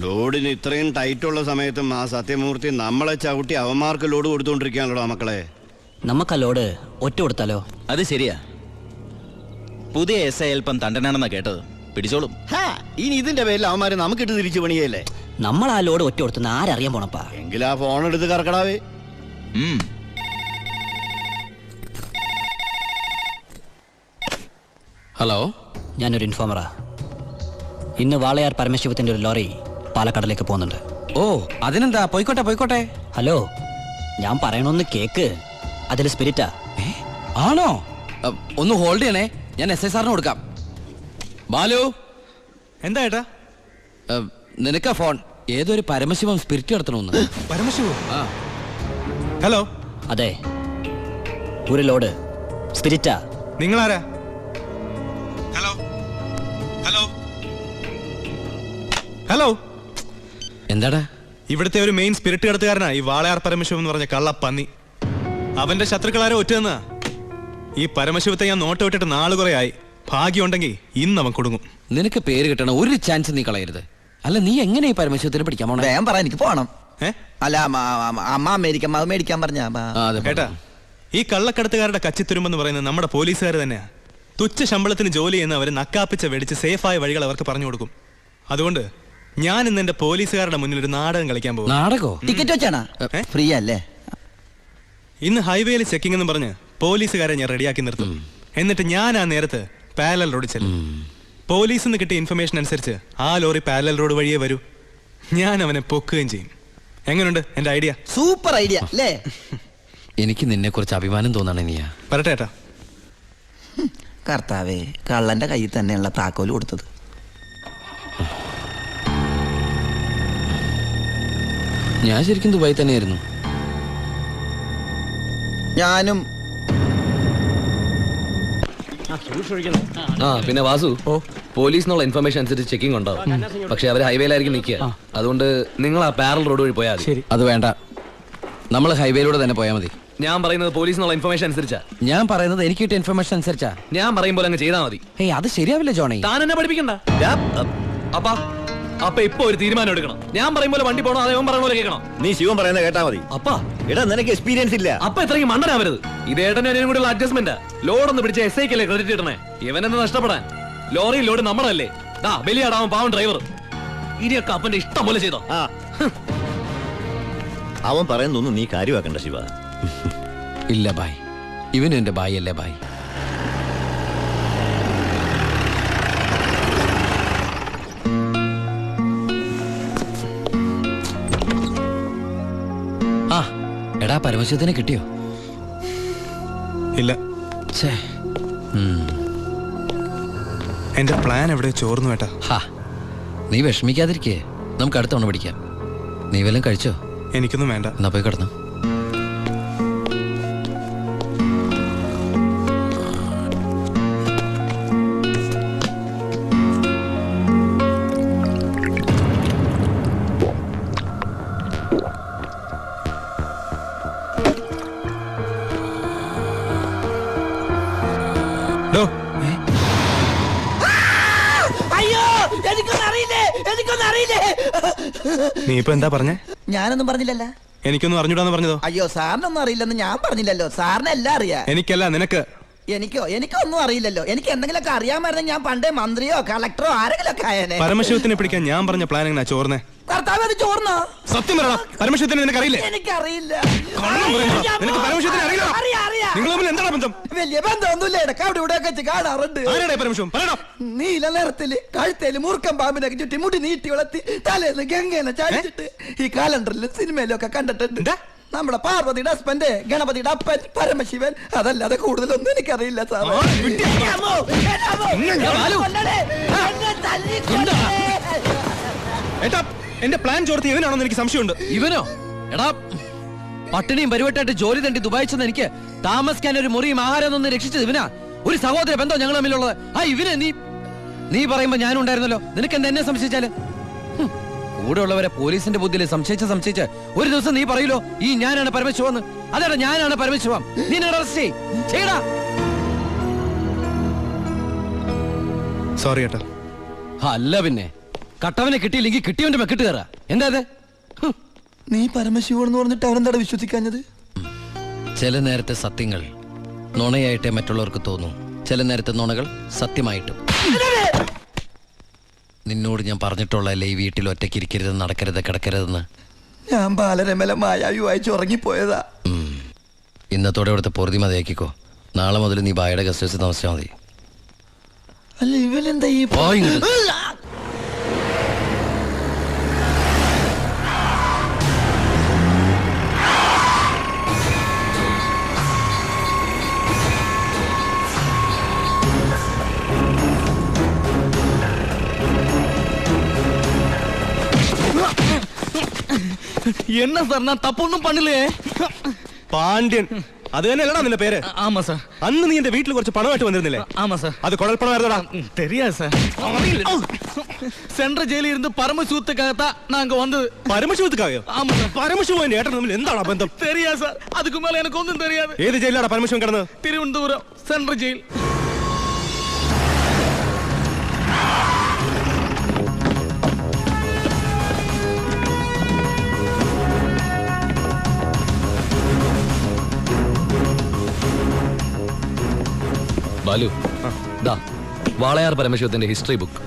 ലോഡിന് ഇത്രയും ടൈറ്റുള്ള സമയത്തും ആ സത്യമൂർത്തി നമ്മളെ ചവിട്ടി അവന്മാർക്ക് ലോഡ് കൊടുത്തുകൊണ്ടിരിക്കുകയാണല്ലോ മക്കളെ. നമുക്ക് ആ ലോഡ് ഒറ്റ കൊടുത്താലോ? അത് ശരിയാ. പുതിയ SI അല്പം തണ്ടനാണെന്നാ കേട്ടത്. പിടിച്ചോളും. ഇനി ഇതിന്റെ പേരിൽ അവന്മാര് നമുക്കിട്ട് തിരിച്ചു പണിയല്ലേ? നമ്മൾ ആ ലോഡ് ഒറ്റ കൊടുത്തുന്ന ആരറിയാൻ പോണപ്പാ? എങ്കിൽ ആ ഫോൺ എടുത്ത് കറക്കടാവേ. ഹലോ, ഞാനൊരു ഇൻഫോമറാ. ഇന്ന് വാളയാർ പരമശിവത്തിന്റെ ഒരു ലോറി പാലക്കാടിലേക്ക് പോകുന്നുണ്ട്. ഓ അതിനെന്താ, പോയിക്കോട്ടെ പോയിക്കോട്ടെ. ഹലോ, ഞാൻ പറയണൊന്ന് കേക്ക്. അതിൽ സ്പിരിറ്റാ. ആണോ? ഒന്ന് ഹോൾഡ് ചെയ്യണേ, ഞാൻ SI സാറിന് കൊടുക്കാം. ബാലു, എന്താ ഏട്ടാ? നിനക്കാ ഫോൺ. ഏതൊരു പരമശിവം സ്പിരിറ്റ് നടത്തണമെന്ന്. പരമശിവോ? ഹലോ. അതെ, ഒരു ലോഡ് സ്പിരിറ്റാ. നിങ്ങളാരാ? Hello hello hello. എന്താടാ? ഇവിടുത്തെ ഒരു മെയിൻ സ്പിരിറ്റ് കടത്തുകാരനാ ഈ വാളയാർ പരമശിവം എന്ന് പറഞ്ഞ കള്ളപ്പന്നി. അവന്റെ ശത്രുക്കളാരോ ഒറ്റന്നാ. ഈ പരമശിവത്തെ ഞാൻ നോട്ട് വിട്ടിട്ട് നാള് കുറെ ആയി. ഭാഗ്യമുണ്ടെങ്കിൽ ഇന്ന് അവൻ കൊടുങ്ങും. നിനക്ക് പേര് കിട്ടണ ഒരു ചാൻസ് നീ കളയരുത്. അല്ല, നീ എങ്ങനെ ഈ പരമശിവത്തിന് പിടിക്കാൻ പോണേ? ഞാൻ പറ, എനിക്ക് പോണം. അല്ല, അമ്മ അമേരിക്ക അത് മേടിക്കാൻ പറഞ്ഞ കേട്ടാ, ഈ കള്ളക്കടത്തുകാരുടെ കച്ചിത്തുരുമ്പെന്ന് പറയുന്നത് നമ്മുടെ പോലീസുകാർ തന്നെയാ. തുച്ഛ ശമ്പളത്തിന് ജോലി ചെയ്യുന്ന അവര് നക്കാപ്പിച്ച വെടിച്ച് സേഫായ വഴികൾ അവർക്ക് പറഞ്ഞു കൊടുക്കും. അതുകൊണ്ട് ഞാൻ ഇന്ന് എന്റെ പോലീസുകാരുടെ മുന്നിൽ ഒരു നാടകം കളിക്കാൻ പോകും. നാടകോ? ടിക്കറ്റ് വെച്ചാണോ? ഫ്രീ അല്ലേ? ഇന്ന് ഹൈവേയിൽ ചെക്കിംഗ് എന്ന് പറഞ്ഞ് പോലീസുകാരെ ഞാൻ റെഡിയാക്കി നിർത്തും. എന്നിട്ട് ഞാൻ ആ നേരത്ത് പാരലൽ റോഡ് ചെല്ലും. പോലീസിൽ നിന്ന് കിട്ടിയ ഇൻഫർമേഷൻ അനുസരിച്ച് ആ ലോറി പാരലൽ റോഡ് വഴിയേ വരൂ. ഞാൻ അവനെ പൊക്കുകയും ചെയ്യും. എങ്ങനെയുണ്ട് എന്റെ ഐഡിയ? സൂപ്പർ ഐഡിയ അല്ലേ? എനിക്ക് നിന്നെ കുറിച്ച് അഭിമാനം തോന്നാണ്. നീയാ പറട്ടെ ഏട്ടാ. കർത്താവേ, കള്ളന്റെ കയ്യിൽ തന്നെയുള്ള താക്കോല് കൊടുത്തത്. ഞാൻ ശരിക്കും ദുബായി തന്നെയായിരുന്നു. ഞാനും. പിന്നെ വാസു, പോലീസിനുള്ള ഇൻഫർമേഷൻ അനുസരിച്ച് ചെക്കിംഗ് ഉണ്ടാവും. പക്ഷെ അവർ ഹൈവേയിലായിരിക്കും നിൽക്കുക. അതുകൊണ്ട് നിങ്ങൾ ആ പാരൽ റോഡ് വഴി പോയാൽ മതി. അത് വേണ്ട, നമ്മൾ ഹൈവേയിലൂടെ തന്നെ പോയാൽ മതി. ഞാൻ പറയുന്നത് പോലീസിനുള്ള ഇൻഫർമേഷൻ അനുസരിച്ചാ. ഞാൻ പറയുന്നത് എനിക്ക് കിട്ടിയ ഇൻഫർമേഷൻ അനുസരിച്ചാ. ഞാൻ പറയുമ്പോൾ അങ്ങ് ചെയ്താൽ മതി. അത് ശരിയാവില്ല ജോണി. താൻ എന്നെ പഠിപ്പിക്കണ്ട. അപ്പൊ ഇപ്പൊ ഒരു തീരുമാനം എടുക്കണം. ഞാൻ പറയുമ്പോൾ വണ്ടി പോകണോ അതേ പറയുന്ന പോലെ കേൾക്കണം. നീ ശിവൻ പറയുന്നത് കേട്ടാ മതി. അപ്പാ, എടാ നിനക്ക് എക്സ്പീരിയൻസ് ഇല്ല. അപ്പൊ ഇത്രയും മണ്ടനാവരുത്. ഇത് ഏട്ടനും അനിയനും കൂടെയുള്ള അഡ്ജസ്റ്റ്മെന്റ്. ലോഡ് ഒന്ന് പിടിച്ച SI ക്കല്ലേ ക്രെഡിറ്റ് കിട്ടണേ. ഇവനെന്ന് നഷ്ടപ്പെടാൻ. ലോറി ലോഡ് നമ്മളല്ലേ. ബലിയാടാവും പാവം ഡ്രൈവർ. ഇനിയൊക്കെ അപ്പന്റെ ഇഷ്ടം പോലെ ചെയ്തോ. അവൻ പറയുന്നൊന്നും നീ കാര്യമാക്കണ്ട ശിവ. ഇല്ല ബായ്, ഇവനും എന്റെ ബായ് അല്ലേ ബായ്. എടാ, പരമശിവത്തിനെ കിട്ടിയോ? ഇല്ല. എന്റെ പ്ലാൻ എവിടെ ചോർന്നു ഏട്ടാ. നീ വിഷമിക്കാതിരിക്കേ, നമുക്ക് അടുത്ത തവണ പിടിക്കാം. നീ വല്ലതും കഴിച്ചോ? എനിക്കൊന്നും വേണ്ട. എന്നാ പോയി കിടന്നു. നീ ഇപ്പൊ എന്താ പറഞ്ഞേ? ഞാനൊന്നും പറഞ്ഞില്ലല്ലോ. എനിക്കൊന്നും അറിഞ്ഞൂടാന്ന് പറഞ്ഞതോ? അയ്യോ, സാറിനൊന്നും അറിയില്ലെന്ന് ഞാൻ പറഞ്ഞില്ലല്ലോ. സാറിന് എല്ലാം അറിയാം. എനിക്കല്ല, നിനക്ക്. എനിക്കൊന്നും അറിയില്ലല്ലോ. എനിക്ക് എന്തെങ്കിലുമൊക്കെ അറിയാമായിരുന്നെങ്കിൽ ഞാൻ പണ്ടേ മന്ത്രിയോ കളക്ടറോ ആരെങ്കിലും ഒക്കെ ആയേനെ. പരമശിവത്തിനെ പിടിക്കാൻ ഞാൻ പറഞ്ഞ പ്ലാൻ എങ്ങനെയാ ചോർന്നേ? കർത്താവ്, അത് ചോർന്നോ? സത്യം പറയടാ, പരമശിവത്തിനെ നിനക്കറിയില്ലേ? എനിക്കറിയില്ല. നിനക്ക് പരമശിവത്തിനെ അറിയില്ല? നിങ്ങൾ തമ്മിൽ എന്താണ് ബന്ധം? വലിയ ബന്ധമൊന്നുമില്ല. ഇടക്ക് അവിടെ ഇവിടെ വെച്ച് കാണാറുണ്ട്. ആരാടാ പരമശിവം? പറയടാ. നീല നിറത്തില് കഴുത്തേല് മൂർക്കം പാമ്പിനൊക്കെ ചുറ്റി മുടി നീട്ടി വളർത്തി തലേന്ന് ഗംഗേനെ ചാടിച്ചിട്ട് ഈ കാലണ്ടറിലും സിനിമയിലും ഒക്കെ കണ്ടിട്ടുണ്ട്. നമ്മുടെ പാർവതിയുടെ ഹസ്ബൻഡ്, ഗണപതിയുടെ അപ്പൻ പരമശിവൻ. അതല്ലാതെ കൂടുതലൊന്നും എനിക്കറിയില്ല സാർ. എന്റെ പ്ലാൻ ചോർത്തി ഇവനാണെന്ന് എനിക്ക് സംശയമുണ്ട്. ഇവനോ? എടാ, പട്ടിണിയും പരിവട്ടായിട്ട് ജോലി തണ്ടി ദുബായി ചെന്ന് എനിക്ക് താമസിക്കാൻ ഒരു മുറിയും ആഹാരം ഒന്ന് രക്ഷിച്ചത് ഇവനാ. ഒരു സഹോദര ബന്ധം ഞങ്ങൾ തമ്മിലുള്ളത്. ഇവനെ നീ പറയുമ്പോ ഞാനും ഉണ്ടായിരുന്നല്ലോ. നിനക്ക് എന്താ എന്നെ സംശയിച്ചാല്? കൂടെ ഉള്ളവരെ പോലീസിന്റെ ബുദ്ധിയിൽ സംശയിച്ച് ഒരു ദിവസം നീ പറയൂലോ, ഈ ഞാനാണ് പരമശിവന്ന്. അതെടാ, ഞാനാണ് പരമശിവം. നീ അറസ്റ്റ് ചെയ്യടാ. സോറി ഏട്ടാ. അല്ല പിന്നെ കട്ടവനെ കിട്ടിയില്ലെങ്കിൽ കിട്ടിയവന്റെ മെക്കിട്ട് കയറാ. എന്താ അത്? നീ പരമശിവനെന്ന് പറഞ്ഞിട്ട് അവരെന്താ വിശ്വസിക്കാഞ്ഞത്? ചില നേരത്തെ സത്യങ്ങൾ നുണയായിട്ടേ മറ്റുള്ളവർക്ക് തോന്നും, ചില നേരത്തെ നുണകൾ സത്യമായിട്ടും. നിന്നോട് ഞാൻ പറഞ്ഞിട്ടുള്ളതല്ലേ ഈ വീട്ടിൽ ഒറ്റയ്ക്ക് ഇരിക്കരുത്, നടക്കരുത്, കിടക്കരുതെന്ന്. ഞാൻ ബാലരമല മായാവി വായിച്ച് ഉറങ്ങിപ്പോയതാ. ഇന്നത്തോടെ ഇവിടുത്തെ പൊറുതി മതിയാക്കിക്കോ. നാളെ മുതൽ നീ ബായുടെ ഗസ്റ്റ് ഹൗസിൽ താമസിച്ചാൽ മതി. അല്ല ഇവനെന്താ ഈ என்ன சார் நான் தப்பு ஒன்றும் பண்ணலையே. പാണ്ഡ്യൻ, അത് തന്നെയല്ലടാ നിന്റെ പേര്? ஆமா சார். അന്ന് നീ എന്റെ വീട്ടിൽ കുറച്ച് പണമായിട്ട് വന്നിരുന്നില്ലേ? ஆமா சார். അത് കുഴൽപ്പണമായിരുന്നടാ. தெரியாது சார். சென்ற ஜெயிலில் இருந்து பரமசூத்துக்காகத்தான் நாங்க வந்தது. പരമശിവത്തുക്കായോ? ஆமா சார். പരമശിവൻ എന്റെ ഏട്ടൻ തമ്മിൽ എന്താണ് ബന്ധം? தெரியாது சார். அதுக்கு மேல எனக்கு ஒன்றும் தெரியாது. ഏത് ജയിലാണ് പരമശിവൻ കിടന്നത്? Thiruvananthapuram central jail. ബാലു, ദാ വാളയാർ പരമശിവത്തിന്റെ ഹിസ്റ്ററി ബുക്ക്.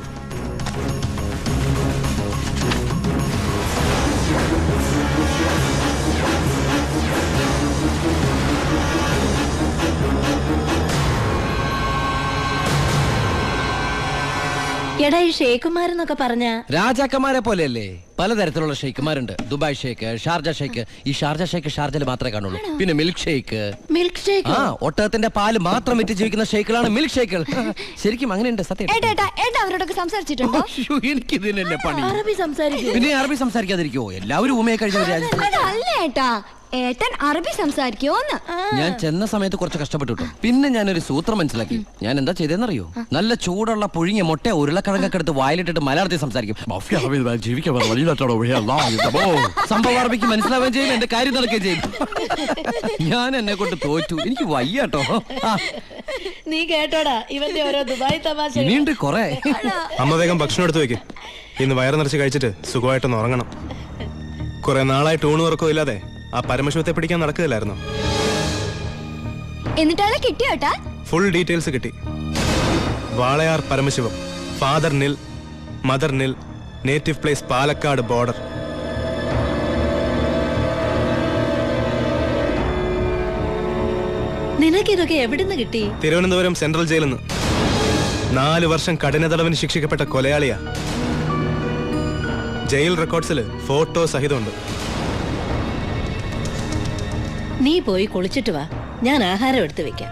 എടാ ഈ ഷേഖുമാരെന്നൊക്കെ പറഞ്ഞ രാജാക്കന്മാരെ പോലെയല്ലേ? പലതരത്തിലുള്ള ഷെയ്ക്കുമാരുണ്ട്. Dubai sheikh, Sharjah sheikh. ഈ ഷാർജ ഷേക്ക് ഷാർജയിൽ മാത്രമേ കാണുള്ളൂ. പിന്നെ മിൽക്ക് ഷേക്ക്. Milk shake? ആ, ഒട്ടകത്തിന്റെ പാല് മാത്രം വിറ്റ് ജീവിക്കുന്ന ഷേക്കുകളാണ് മിൽക്ക് ഷേക്കുകൾ. ശരിക്കും അങ്ങനെയുണ്ട്. സത്യം. അവരോടൊക്കെ സംസാരിച്ചിട്ടുണ്ടോ? എനിക്ക് ഇതിനല്ലേ പണി. അറബി സംസാരിക്കും. പിന്നെ അറബി സംസാരിക്കാതിരിക്കോ? എല്ലാവരും ഊമയെ കഴിഞ്ഞ ഒരു രാജ്യത്ത്. അല്ല ഏട്ടാ, ഏട്ടൻ അറബി സംസാരിക്കോന്ന്. ഞാൻ ചെന്ന സമയത്ത് കുറച്ച് കഷ്ടപ്പെട്ടു കേട്ടോ. പിന്നെ ഞാനൊരു സൂത്രം മനസ്സിലാക്കി. ഞാൻ എന്താ ചെയ്തെന്നറിയോ? നല്ല ചൂടുള്ള പുഴുങ്ങിയ മുട്ട ഉരുളക്കിഴങ്ങൊക്കെ എടുത്ത് വായിലിട്ടിട്ട് മലയാളത്തിൽ സംസാരിക്കും. സംഭവം അറബിക്ക് മനസ്സിലാവുകയും ചെയ്യും, എന്റെ കാര്യം നടക്കുകയും ചെയ്യും. ഞാൻ എന്നെ കൊണ്ട് തോറ്റു. എനിക്ക് വയ്യാട്ടോ. നീ കേട്ടോടാ ഇവന്റെ ഓരോ ദുബായ് തമാശ. ഇനിയുണ്ട് കൊറേ. അമ്മ വേഗം ഭക്ഷണം എടുത്തു വെക്ക്. ഇന്ന് വയറ് നിറച്ച് കഴിച്ചിട്ട് സുഖമായിട്ടൊന്ന് ഉറങ്ങണം. കുറെ നാളായിട്ട് ഊണ് ഉറക്കവും ഇല്ലാതെ ആ പരമശിവത്തെ പിടിക്കാൻ നടക്കുകയില്ലായിരുന്നു. എന്നിട്ടാണ് കിട്ടിയോട്ടാ? ഫുൾ ഡീറ്റെയിൽസ് കിട്ടി. വാളയാർ പരമശിവം, ഫാദർ നിൽ, മദർ നിൽ, നേറ്റീവ് പ്ലേസ് പാലക്കാട് ബോർഡർ. നിനക്കിതൊക്കെ എവിടുന്ന് കിട്ടി? തിരുവനന്തപുരം സെൻട്രൽ ജയിലിൽ നിന്ന് 4 വർഷം കഠിന തടവിന് ശിക്ഷിക്കപ്പെട്ട കൊലയാളിയാ. Jail റെക്കോർഡ്സിൽ photo സഹിതമുണ്ട്. നീ പോയി കുളിച്ചിട്ട് വാ, ഞാൻ ആഹാരം എടുത്തു വെക്കാം.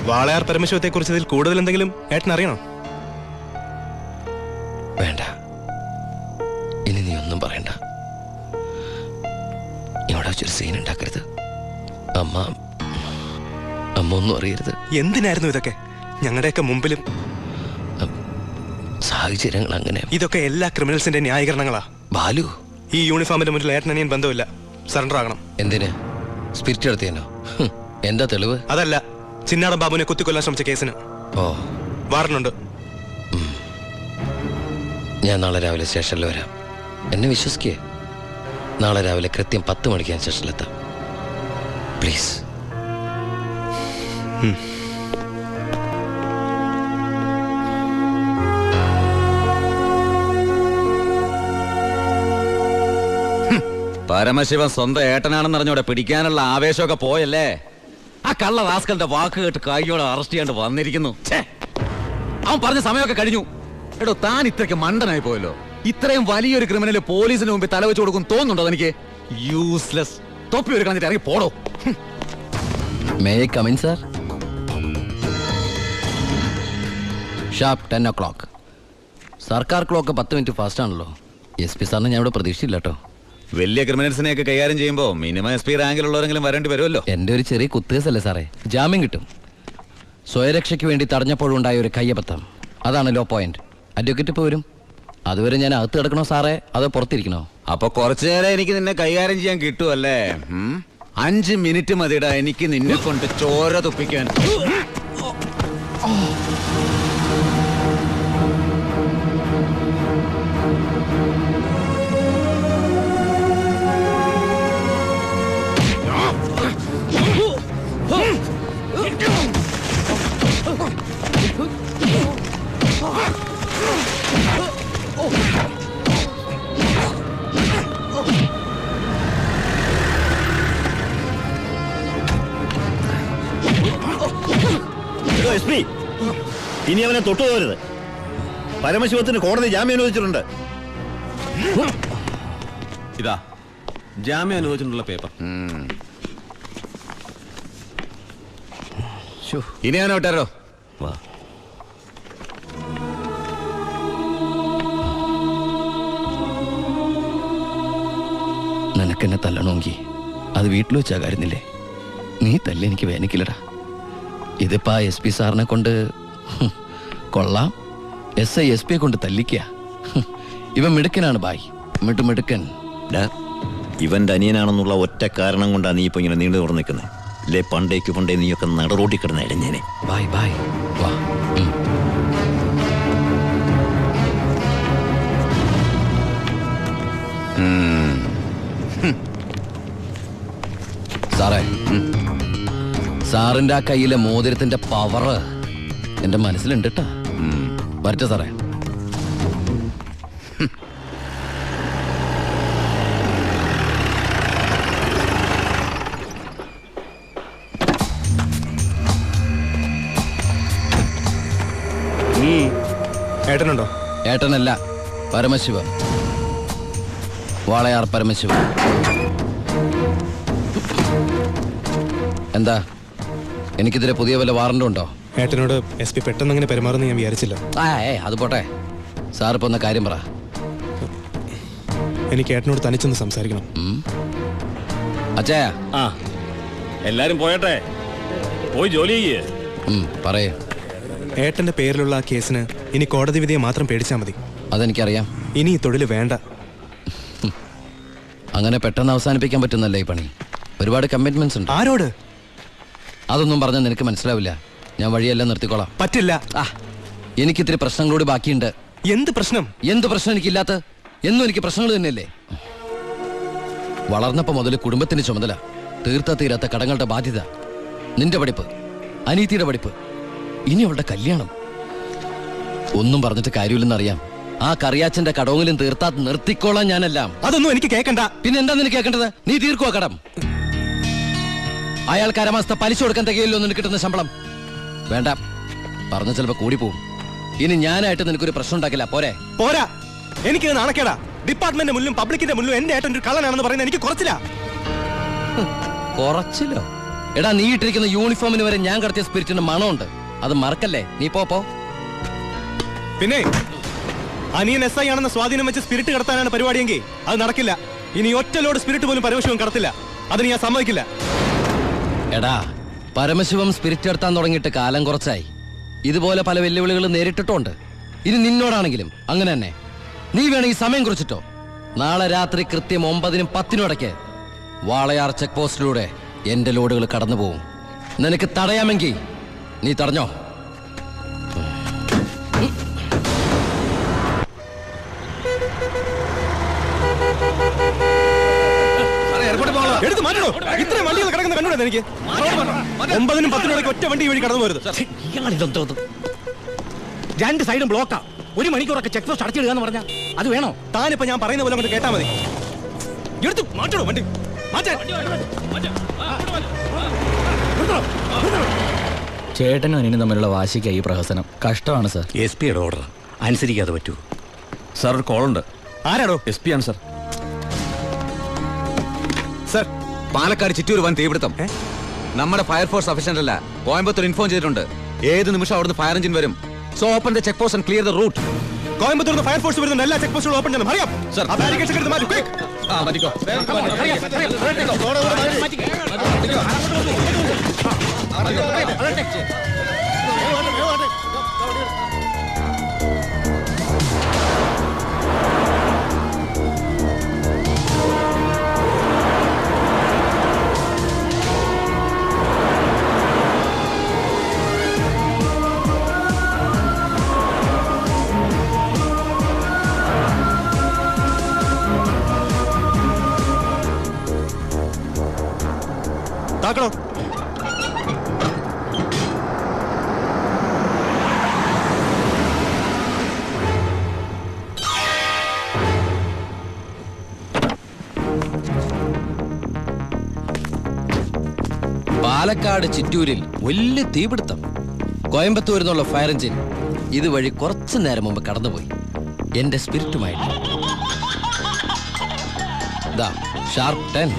വാളയാർ പരമശിവത്തെ കുറിച്ച് ഇതിൽ കൂടുതൽ എന്തെങ്കിലും ഏട്ടൻ അറിയണോ? വേണ്ട, ഇനി നീ ഒന്നും പറയണ്ട. ഇവിടെ വെച്ചൊരു സീൻ ഉണ്ടാക്കരുത്. അമ്മ ഒന്നും അറിയരുത്. എന്തിനായിരുന്നു ഇതൊക്കെ? ഞങ്ങളുടെയൊക്കെ മുമ്പിലും സാഹചര്യങ്ങൾ അങ്ങനെ. ഇതൊക്കെ എല്ലാ ക്രിമിനൽസിന്റെ ന്യായീകരണങ്ങളാ. ബാലു, ഈ യൂണിഫോമിന്റെ മുന്നിൽ ഏട്ടനിയൻ ബന്ധമില്ല. സറണ്ടർ ആകണം. എന്തിന്? സ്പിരിറ്റ് എടുത്തേനോ? എന്താ തെളിവ്? അതല്ല, ചിന്നാടൻ ബാബുവിനെ കുത്തിക്കൊല്ലാൻ ശ്രമിച്ച കേസിന്. ഓ, വാറണ്ടുണ്ട്. ഞാൻ നാളെ രാവിലെ സ്റ്റേഷനിൽ വരാം. എന്നെ വിശ്വസിക്കേ? നാളെ രാവിലെ കൃത്യം 10 മണിക്ക് ഞാൻ സ്റ്റേഷനിലെത്താം. പ്ലീസ്. പരമശിവൻ സ്വന്തം ഏട്ടനാണെന്ന് അറിഞ്ഞോടെ പിടിക്കാനുള്ള ആവേശമൊക്കെ പോയല്ലേ? ആ കള്ള റാസ്കലിന്റെ വാക്ക് കേട്ട് കൈയോടെ അറസ്റ്റ് ചെയ്യാണ്ട് വന്നിരിക്കുന്നു. അവൻ പറഞ്ഞ സമയമൊക്കെ കഴിഞ്ഞു. എടോ, താൻ ഇത്രയ്ക്ക് മണ്ടനായി പോയല്ലോ. ഇത്രയും വലിയൊരു ക്രിമിനൽ പോലീസിന് മുമ്പിൽ തലവെച്ച് കൊടുക്കും തോന്നുന്നുണ്ടോ എനിക്ക്? യൂസ്ലെസ്. തൊപ്പി ഒരു കളഞ്ഞിട്ട് ഇറങ്ങി പോടോ. May I come in sir? Sharp 10 o'clock. സർക്കാർ ക്ലോക്ക് 10 മിനിറ്റ് ഫാസ്റ്റ് ആണല്ലോ. SP സാറിന് ഞാൻ ഇവിടെ പ്രതീക്ഷയില്ല കേട്ടോ. വലിയ ക്രിമിനൽസിനെയൊക്കെ കൈകാര്യം ചെയ്യുമ്പോൾ മിനിമം SP റാങ്കിലുള്ളവരെങ്കിലും വരേണ്ടി വരുമല്ലോ. എൻ്റെ ഒരു ചെറിയ കുത്തുകേസല്ലേ സാറേ, ജാമ്യം കിട്ടും. സ്വയരക്ഷയ്ക്ക് വേണ്ടി തടഞ്ഞപ്പോഴുണ്ടായ ഒരു കയ്യബദ്ധം, അതാണ് ലോ പോയിന്റ്. അഡ്വക്കേറ്റ് ഇപ്പോൾ വരും. അതുവരെ ഞാൻ അകത്ത് കിടക്കണോ സാറേ, അതോ പുറത്തിരിക്കണോ? അപ്പൊ കുറച്ചു നേരം എനിക്ക് നിന്നെ കൈകാര്യം ചെയ്യാൻ കിട്ടുമല്ലേ? 5 മിനിറ്റ് മതിടാ എനിക്ക് നിന്നെ കൊണ്ട് ചോര തുപ്പിക്കാൻ. SP, ഇനി അവനെ തൊട്ടുപോകരുത്. പരമശിവത്തിന് കോടതി ജാമ്യം അനുവദിച്ചിട്ടുണ്ട്. ഇതാ ജാമ്യം അനുവദിച്ചിട്ടുള്ള പേപ്പർ. ഇനി അവനെ വിട്ടാരോ? വാ. നിനക്കെന്നെ തല്ലണമെങ്കിൽ അത് വീട്ടിൽ വെച്ചാ കാര്യന്നില്ലേ? നീ തല്ലി എനിക്ക് വേനിക്കില്ലടാ. ഇതിപ്പോ SP സാറിനെ കൊണ്ട് കൊള്ളാം. SI SP കൊണ്ട് തല്ലിക്ക. ഇവൻ മിടുക്കനാണ് ബായ്, മിടുക്കൻ. ഇവന്റെ അനിയനാണെന്നുള്ള ഒറ്റ കാരണം കൊണ്ടാണ് നീ ഇപ്പൊ ഇങ്ങനെ നീണ്ടു തുറന്നു നിൽക്കുന്നത്. അല്ലേ പണ്ടേ നീയൊക്കെ നടറോട്ടി കിടന്ന ഇടഞ്ഞേനെ. ബായ് ബായ് വാ. സാറേ, സാറിന്റെ ആ കയ്യിലെ മോതിരത്തിന്റെ പവറ് എന്റെ മനസ്സിലുണ്ട് കേട്ടാ. വരട്ടെ സാറേ. ഏട്ടനുണ്ടോ? ഏട്ടനല്ല, പരമശിവൻ. വാളയാർ പരമശിവൻ. എന്താ, എനിക്കിതിരെ പുതിയ വല്ല വാറണ്ടും ഉണ്ടോ? ഏട്ടനോട് SP പെട്ടെന്ന് അങ്ങനെ പെരുമാറുന്ന ഞാൻ വിചാരിച്ചില്ല. അത് പോട്ടെ. സാറിപ്പോ ഒന്ന് കാര്യം പറ. എനിക്ക് ഏട്ടനോട് തനിച്ചൊന്ന് സംസാരിക്കണം. അച്ഛാ. എല്ലാരും പോയട്ടെ, പോയി ജോലി ചെയ്യേ. പറയേ. ഏട്ടന്റെ പേരിലുള്ള ആ കേസിന് ഇനി കോടതി വിധിയെ മാത്രം പേടിച്ചാൽ മതി. അതെനിക്കറിയാം. ഇനി ഈ തൊഴിൽ വേണ്ട. അങ്ങനെ പെട്ടെന്ന് അവസാനിപ്പിക്കാൻ പറ്റുന്നല്ലേ ഈ പണി? ഒരുപാട് കമ്മിറ്റ്മെന്റ്സ് ഉണ്ട്. ആരോട്? അതൊന്നും പറഞ്ഞാൽ നിനക്ക് മനസ്സിലാവില്ല. ഞാൻ വഴിയെല്ലാം നിർത്തിക്കോളാം. പറ്റില്ല. എനിക്കിത്തിരി പ്രശ്നങ്ങളോട് ബാക്കിയുണ്ട്. എന്ത് പ്രശ്നം? എന്ത് പ്രശ്നം എനിക്കില്ലാത്ത? എന്നും എനിക്ക് പ്രശ്നങ്ങൾ തന്നെയല്ലേ. വളർന്നപ്പോ മുതൽ കുടുംബത്തിന്റെ ചുമതല, തീരാത്ത കടങ്ങളുടെ ബാധ്യത, നിന്റെ പഠിപ്പ്, അനീതിയുടെ പഠിപ്പ്, ഇനി അവളുടെ കല്യാണം. ഒന്നും പറഞ്ഞിട്ട് കാര്യമില്ലെന്നറിയാം. ആ കറിയാച്ചന്റെ കടവെങ്കിലും തീർത്താ നിർത്തിക്കോളാം ഞാനെല്ലാം. അതൊന്നും എനിക്ക് കേൾക്കണ്ട. പിന്നെ എന്താ നിനക്ക് കേൾക്കേണ്ടത്? നീ തീർക്കുവാ കടം. അയാൾക്ക് അരമാസത്തെ പലിശ കൊടുക്കാൻ തികയില്ലോ നിനക്ക് കിട്ടുന്ന ശമ്പളം. വേണ്ട, പറഞ്ഞ ചിലപ്പോ കൂടി പോവും. ഇനി ഞാനായിട്ട് നിനക്കൊരു പ്രശ്നം ഉണ്ടാക്കില്ല. പോരാ. എനിക്ക് നാണക്കേടാ. ഡിപ്പാർട്ട്മെന്റ് മുന്നിലും പബ്ലിക്കിന്റെ മുന്നിലും എന്റെ ഏട്ടൻ ഒരു കള്ളനാണെന്ന് പറയുന്നത് എനിക്ക് കുറച്ചില്ല. കുറച്ചില്ലോ? എടാ, നീ ഇട്ടിരിക്കുന്ന യൂണിഫോമിന് വരെ ഞാൻ കടത്തിയ സ്പിരിറ്റിന്റെ മണമുണ്ട്. അത് മറക്കല്ലേ. നീ പോ. പിന്നെ അനിയൻ SI ആണെന്ന സ്വാധീനം വെച്ച് സ്പിരിറ്റ് കടത്താനാണ് പരിപാടിയെങ്കിൽ അത് നടക്കില്ല. ഇനി ഒറ്റ ലോഡ് സ്പിരിറ്റ് പോലും പരമശിവം കടത്തില്ല. അതിന് ഞാൻ സമ്മതിക്കില്ല. എടാ, പരമശിവം സ്പിരിറ്റ് എടുത്താൻ തുടങ്ങിയിട്ട് കാലം കുറച്ചായി. ഇതുപോലെ പല വെല്ലുവിളികൾ നേരിട്ടിട്ടുണ്ട്. ഇനി നിന്നോടാണെങ്കിലും അങ്ങനെ തന്നെ. നീ വേണമെങ്കിൽ സമയം കുറിച്ചിട്ടോ. നാളെ രാത്രി കൃത്യം 9-നും 10-നും ഇടയ്ക്ക് വാളയാർ ചെക്ക് പോസ്റ്റിലൂടെ എന്റെ ലോഡുകൾ കടന്നു പോകും. നിനക്ക് തടയാമെങ്കിൽ നീ തടഞ്ഞോ. എടുത്ത് മാറ്റണോ? ഇത്രയും വണ്ടികൾ കിടക്കുന്ന കണ്ടുകൂടെ എനിക്ക്? 9-നും 10-നും ഇടയ്ക്ക് ഒറ്റ വണ്ടി വഴി കടന്നു പോരുത്. രണ്ട് സൈഡും ബ്ലോക്കാ. 1 മണിക്കൂറൊക്കെ ചെക്ക് പോസ്റ്റ് അടച്ചിടുക എന്ന് പറഞ്ഞാൽ അത് വേണോ? താനിപ്പോ ഞാൻ പറയുന്ന പോലെ കൊണ്ട് കേട്ടാ മതി. എടുത്ത് മാറ്റണോ വണ്ടി? ചേട്ടനും അനിയനും തമ്മിലുള്ള വാശിക്ക് ഈ പ്രഹസനം കഷ്ടമാണ് സാർ. SP-യുടെ ഓർഡർ അനുസരിക്കാതെ പറ്റൂ. സാർ ഒരു കോളുണ്ട്. ആരാടോ? SP ആണ് സാർ. സർ, പാലക്കാട് ചിറ്റൂർ വൻ തീപിടുത്തം. നമ്മുടെ ഫയർഫോഴ്സ് സഫീഷ്യന്റ് അല്ല. കോയമ്പത്തൂർ ഇൻഫോം ചെയ്തിട്ടുണ്ട്. ഏത് നിമിഷം അവിടുന്ന് ഫയർ എഞ്ചിൻ വരും. So open the check post and clear the route. Coimbatore fire force വരുന്നുണ്ട്. എല്ലാ ചെക്ക് പോസ്റ്റുകളും ഓപ്പൺ ചെയ്യണം. അറിയാം സർ. ആ ബാരിക്കേഡ്സ് എടുത്ത് മാറ്റൂ. ക്വിക്ക്. മാറ്റിക്കോ. പാലക്കാട് ചിറ്റൂരിൽ വലിയ തീപിടുത്തം. കോയമ്പത്തൂരിൽ നിന്നുള്ള ഫയർ എഞ്ചിൻ ഇതുവഴി കുറച്ചു നേരം മുമ്പ് കടന്നുപോയി എന്റെ സ്പിരിറ്റുമായിട്ട്. ഷാർപ്പ് 10.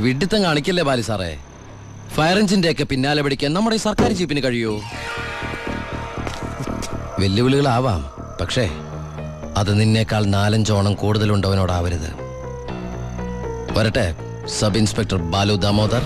വിഡിത്തം കാണിക്കല്ലേ ബാലി സാറേ. ഫയർ എഞ്ചിന്റെ ഒക്കെ പിന്നാലെ പിടിക്കാൻ നമ്മുടെ ഈ സർക്കാർ ജീപ്പിന് കഴിയോ? വെല്ലുവിളികളാവാം, പക്ഷേ അത് നിന്നേക്കാൾ 4-5 ഓണം കൂടുതലുണ്ടവനോടാവരുത്. വരട്ടെ, സബ് ഇൻസ്പെക്ടർ ബാലു ദാമോദർ.